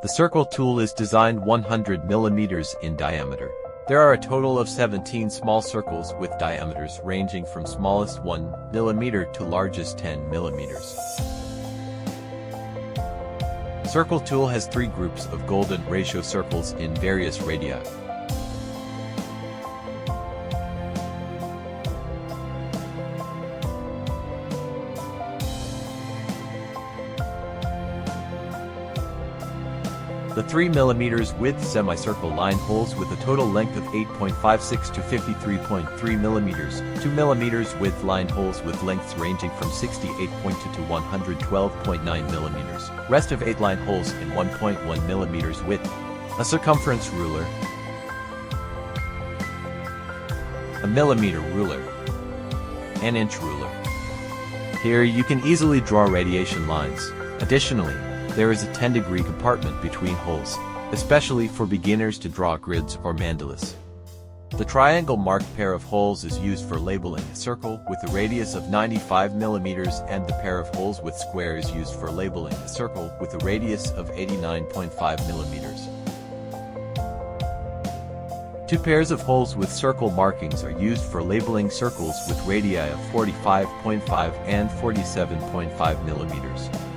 The circle tool is designed 100 millimeters in diameter. There are a total of 17 small circles with diameters ranging from smallest 1 millimeter to largest 10 millimeters. Circle tool has 3 groups of golden ratio circles in various radii. The 3 mm width semicircle line holes with a total length of 8.56 to 53.3 mm, 2 mm width line holes with lengths ranging from 68.2 to 112.9 mm, rest of 8 line holes in 1.1 mm width, a circumference ruler, a millimeter ruler, an inch ruler. Here you can easily draw radiation lines. Additionally, there is a 10-degree compartment between holes, especially for beginners to draw grids or mandalas. The triangle marked pair of holes is used for labeling a circle with a radius of 95 mm, and the pair of holes with square is used for labeling a circle with a radius of 89.5 mm. 2 pairs of holes with circle markings are used for labeling circles with radii of 45.5 and 47.5 mm.